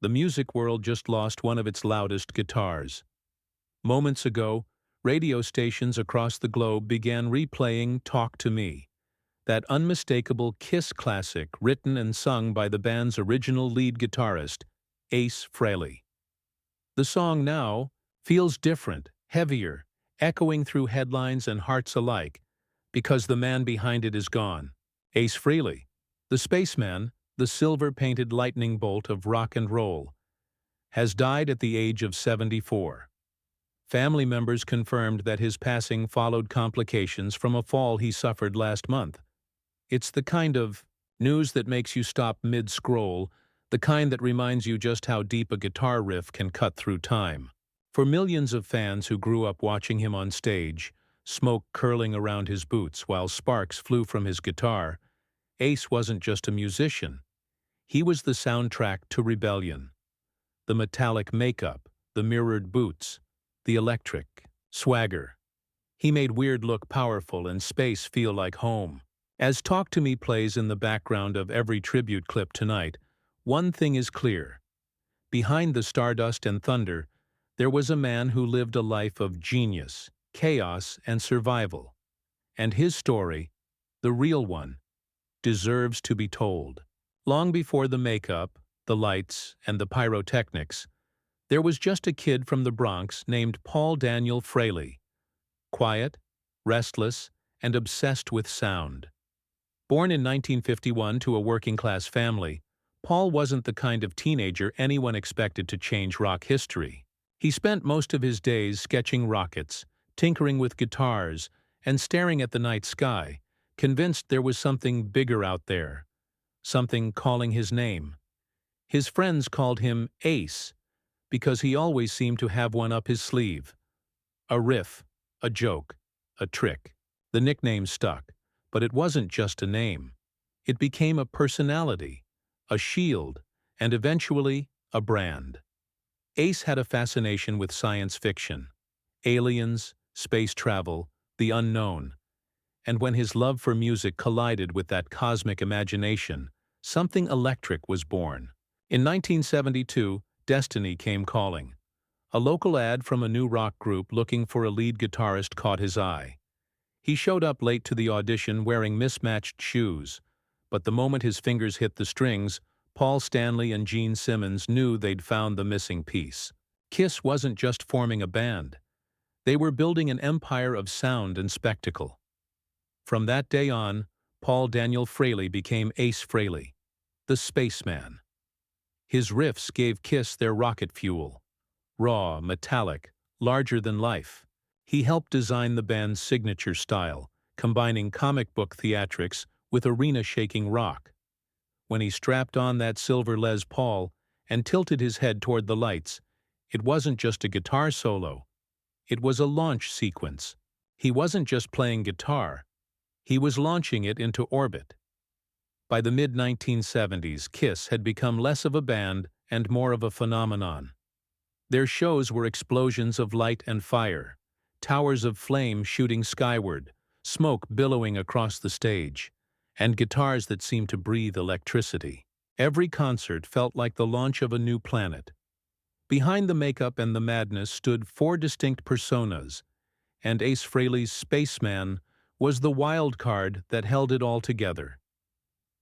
the music world just lost one of its loudest guitars. Moments ago, radio stations across the globe began replaying Talk to Me, that unmistakable Kiss classic written and sung by the band's original lead guitarist, Ace Frehley. The song now feels different, heavier, echoing through headlines and hearts alike, because the man behind it is gone. Ace Frehley, the Spaceman, the silver-painted lightning bolt of rock and roll, has died at the age of 74. Family members confirmed that his passing followed complications from a fall he suffered last month. It's the kind of news that makes you stop mid-scroll, the kind that reminds you just how deep a guitar riff can cut through time. For millions of fans who grew up watching him on stage, smoke curling around his boots while sparks flew from his guitar, Ace wasn't just a musician. He was the soundtrack to rebellion. The metallic makeup, the mirrored boots, the electric swagger. He made weird look powerful and space feel like home. As Talk to Me plays in the background of every tribute clip tonight, one thing is clear. Behind the stardust and thunder, there was a man who lived a life of genius, chaos, and survival. And his story, the real one, deserves to be told. Long before the makeup, the lights, and the pyrotechnics, there was just a kid from the Bronx named Paul Daniel Frehley. Quiet, restless, and obsessed with sound. Born in 1951 to a working-class family, Paul wasn't the kind of teenager anyone expected to change rock history. He spent most of his days sketching rockets, tinkering with guitars, and staring at the night sky, convinced there was something bigger out there, something calling his name. His friends called him Ace, because he always seemed to have one up his sleeve. A riff, a joke, a trick. The nickname stuck, but it wasn't just a name. It became a personality, a shield, and eventually a brand. Ace had a fascination with science fiction, aliens, space travel, the unknown. And when his love for music collided with that cosmic imagination, something electric was born. In 1972, Destiny came calling. A local ad from a new rock group looking for a lead guitarist caught his eye. He showed up late to the audition wearing mismatched shoes, but the moment his fingers hit the strings, Paul Stanley and Gene Simmons knew they'd found the missing piece. Kiss wasn't just forming a band. They were building an empire of sound and spectacle. From that day on, Paul Daniel Frehley became Ace Frehley, the Spaceman. His riffs gave Kiss their rocket fuel. Raw, metallic, larger than life. He helped design the band's signature style, combining comic book theatrics with arena-shaking rock. When he strapped on that silver Les Paul and tilted his head toward the lights, it wasn't just a guitar solo. It was a launch sequence. He wasn't just playing guitar. He was launching it into orbit. By the mid-1970s, Kiss had become less of a band and more of a phenomenon. Their shows were explosions of light and fire, towers of flame shooting skyward, smoke billowing across the stage, and guitars that seemed to breathe electricity. Every concert felt like the launch of a new planet. Behind the makeup and the madness stood four distinct personas, and Ace Frehley's Spaceman was the wild card that held it all together.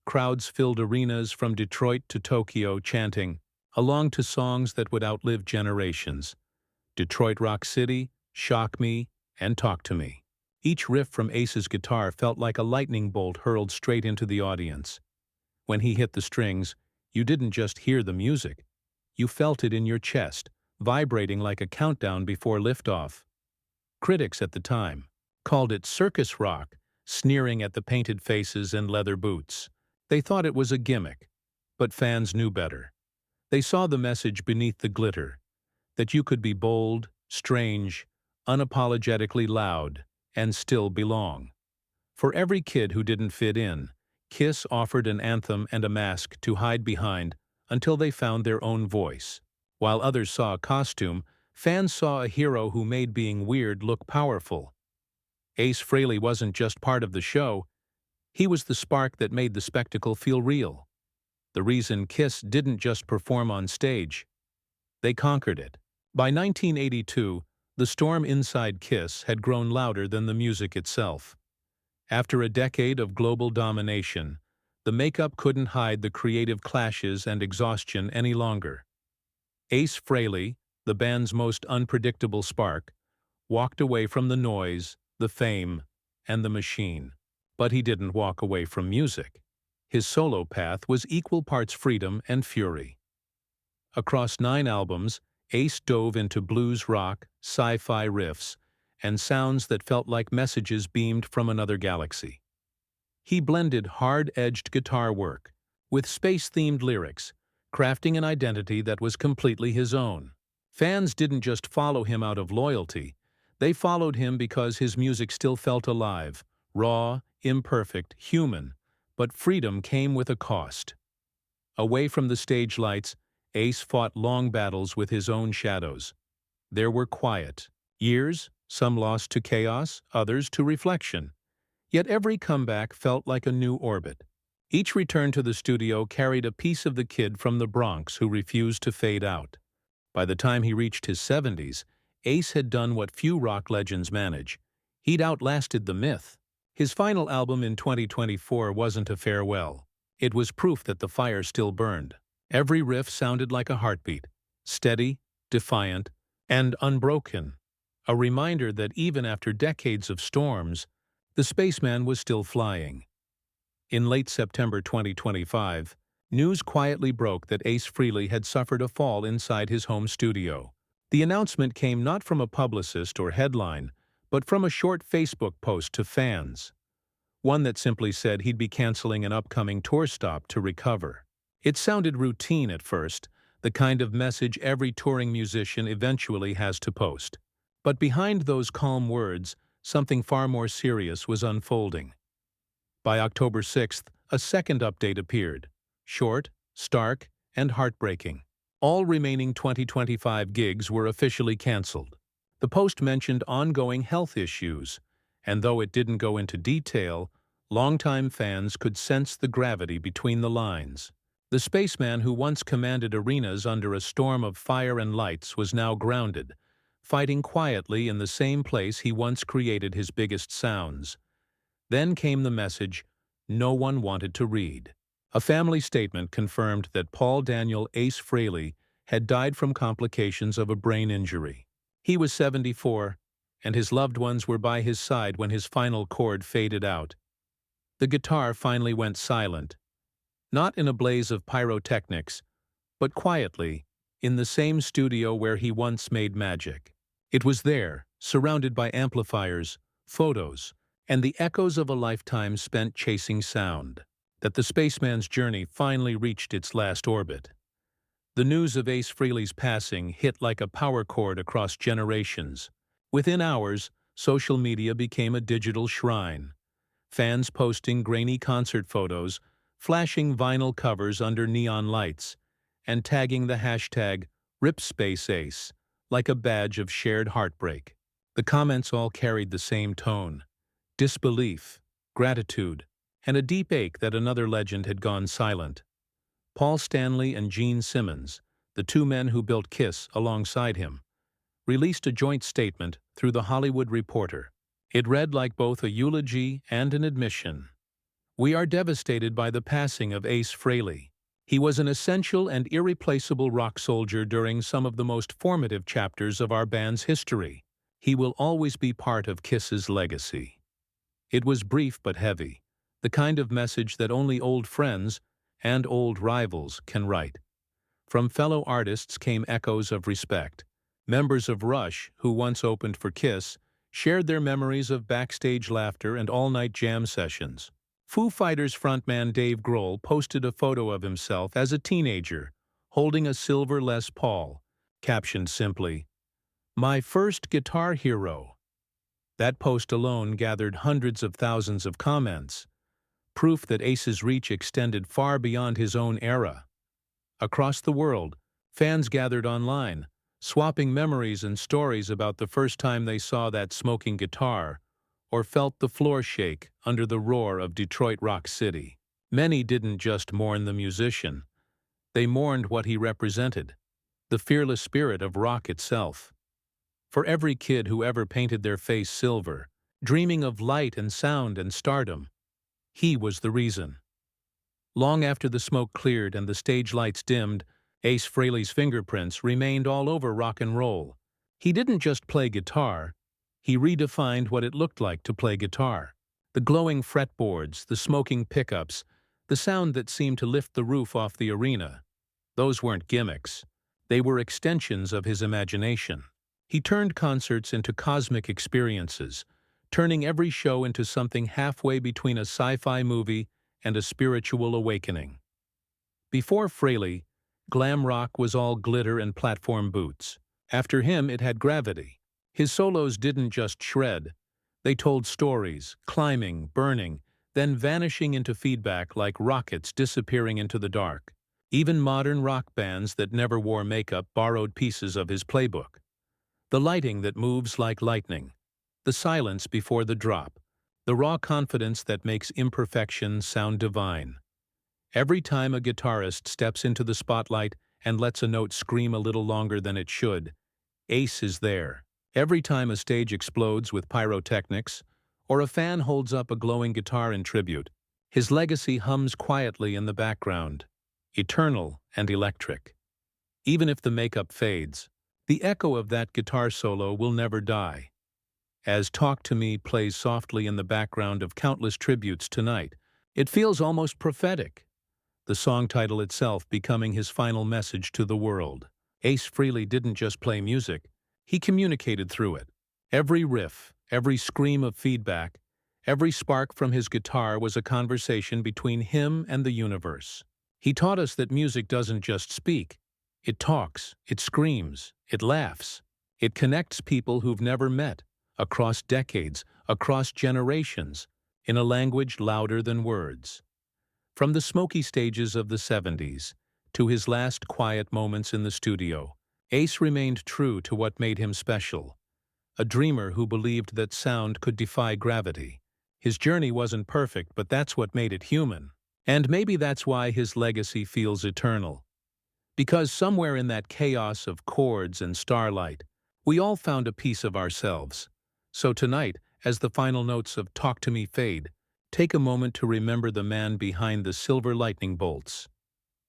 Crowds filled arenas from Detroit to Tokyo chanting, along to songs that would outlive generations. Detroit Rock City, Shock Me, and Talk to Me. Each riff from Ace's guitar felt like a lightning bolt hurled straight into the audience. When he hit the strings, you didn't just hear the music. You felt it in your chest, vibrating like a countdown before liftoff. Critics at the time called it circus rock, sneering at the painted faces and leather boots. They thought it was a gimmick, but fans knew better. They saw the message beneath the glitter, that you could be bold, strange, unapologetically loud, and still belong. For every kid who didn't fit in, Kiss offered an anthem and a mask to hide behind until they found their own voice. While others saw a costume, fans saw a hero who made being weird look powerful. Ace Frehley wasn't just part of the show, he was the spark that made the spectacle feel real. the reason Kiss didn't just perform on stage. They conquered it. By 1982, the storm inside Kiss had grown louder than the music itself. After a decade of global domination, the makeup couldn't hide the creative clashes and exhaustion any longer. Ace Frehley, the band's most unpredictable spark, walked away from the noise, the fame, and the machine. But he didn't walk away from music. His solo path was equal parts freedom and fury. Across 9 albums, Ace dove into blues rock, sci-fi riffs, and sounds that felt like messages beamed from another galaxy. He blended hard-edged guitar work with space-themed lyrics, crafting an identity that was completely his own. Fans didn't just follow him out of loyalty, they followed him because his music still felt alive, raw, imperfect, human, but freedom came with a cost. Away from the stage lights, Ace fought long battles with his own shadows. There were quiet years, some lost to chaos, others to reflection. Yet every comeback felt like a new orbit. Each return to the studio carried a piece of the kid from the Bronx who refused to fade out. By the time he reached his 70s, Ace had done what few rock legends manage. He'd outlasted the myth. His final album in 2024 wasn't a farewell. It was proof that the fire still burned. Every riff sounded like a heartbeat, steady, defiant, and unbroken. A reminder that even after decades of storms, the Spaceman was still flying. In late September 2025, news quietly broke that Ace Frehley had suffered a fall inside his home studio. The announcement came not from a publicist or headline, but from a short Facebook post to fans. One that simply said he'd be canceling an upcoming tour stop to recover. It sounded routine at first, the kind of message every touring musician eventually has to post. But behind those calm words, something far more serious was unfolding. By October 6th, a second update appeared. Short, stark, and heartbreaking. All remaining 2025 gigs were officially canceled. The post mentioned ongoing health issues, and though it didn't go into detail, longtime fans could sense the gravity between the lines. The Spaceman who once commanded arenas under a storm of fire and lights was now grounded, fighting quietly in the same place he once created his biggest sounds. Then came the message no one wanted to read. A family statement confirmed that Paul Daniel Ace Frehley had died from complications of a brain injury. He was 74, and his loved ones were by his side when his final chord faded out. The guitar finally went silent, not in a blaze of pyrotechnics, but quietly, in the same studio where he once made magic. It was there, surrounded by amplifiers, photos, and the echoes of a lifetime spent chasing sound, that the Spaceman's journey finally reached its last orbit. The news of Ace Frehley's passing hit like a power cord across generations. Within hours, social media became a digital shrine. Fans posting grainy concert photos, flashing vinyl covers under neon lights, and tagging the hashtag #RipSpaceAce like a badge of shared heartbreak. The comments all carried the same tone: disbelief, gratitude, and a deep ache that another legend had gone silent. Paul Stanley and Gene Simmons, the two men who built Kiss alongside him, released a joint statement through The Hollywood Reporter. It read like both a eulogy and an admission. "We are devastated by the passing of Ace Frehley. He was an essential and irreplaceable rock soldier during some of the most formative chapters of our band's history. He will always be part of Kiss's legacy." It was brief but heavy, the kind of message that only old friends and old rivals can write. From fellow artists came echoes of respect. Members of Rush, who once opened for Kiss, shared their memories of backstage laughter and all-night jam sessions. Foo Fighters frontman Dave Grohl posted a photo of himself as a teenager, holding a silver Les Paul, captioned simply, "My first guitar hero." That post alone gathered hundreds of thousands of comments, proof that Ace's reach extended far beyond his own era. Across the world, fans gathered online, swapping memories and stories about the first time they saw that smoking guitar or felt the floor shake under the roar of Detroit Rock City. Many didn't just mourn the musician. They mourned what he represented, the fearless spirit of rock itself. For every kid who ever painted their face silver, dreaming of light and sound and stardom, he was the reason. Long after the smoke cleared and the stage lights dimmed, Ace Frehley's fingerprints remained all over rock and roll. He didn't just play guitar, he redefined what it looked like to play guitar. The glowing fretboards, the smoking pickups, the sound that seemed to lift the roof off the arena. Those weren't gimmicks. They were extensions of his imagination. He turned concerts into cosmic experiences, turning every show into something halfway between a sci-fi movie and a spiritual awakening. Before Frehley, glam rock was all glitter and platform boots. After him, it had gravity. His solos didn't just shred. They told stories, climbing, burning, then vanishing into feedback like rockets disappearing into the dark. Even modern rock bands that never wore makeup borrowed pieces of his playbook. The lighting that moves like lightning, the silence before the drop, the raw confidence that makes imperfection sound divine. Every time a guitarist steps into the spotlight and lets a note scream a little longer than it should, Ace is there. Every time a stage explodes with pyrotechnics, or a fan holds up a glowing guitar in tribute, his legacy hums quietly in the background, eternal and electric. Even if the makeup fades, the echo of that guitar solo will never die. As Talk to Me plays softly in the background of countless tributes tonight, it feels almost prophetic, the song title itself becoming his final message to the world. Ace Frehley didn't just play music, he communicated through it. Every riff, every scream of feedback, every spark from his guitar was a conversation between him and the universe. He taught us that music doesn't just speak. It talks, it screams, it laughs. It connects people who've never met, across decades, across generations, in a language louder than words. From the smoky stages of the 70s to his last quiet moments in the studio, Ace remained true to what made him special. A dreamer who believed that sound could defy gravity. His journey wasn't perfect, but that's what made it human. And maybe that's why his legacy feels eternal. Because somewhere in that chaos of chords and starlight, we all found a piece of ourselves. So tonight, as the final notes of Talk to Me fade, take a moment to remember the man behind the silver lightning bolts.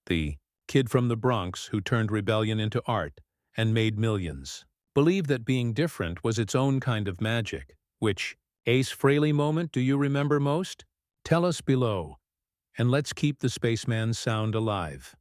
The kid from the Bronx who turned rebellion into art and made millions. Believed that being different was its own kind of magic. Which Ace Frehley moment do you remember most? Tell us below. And let's keep the Spaceman sound alive.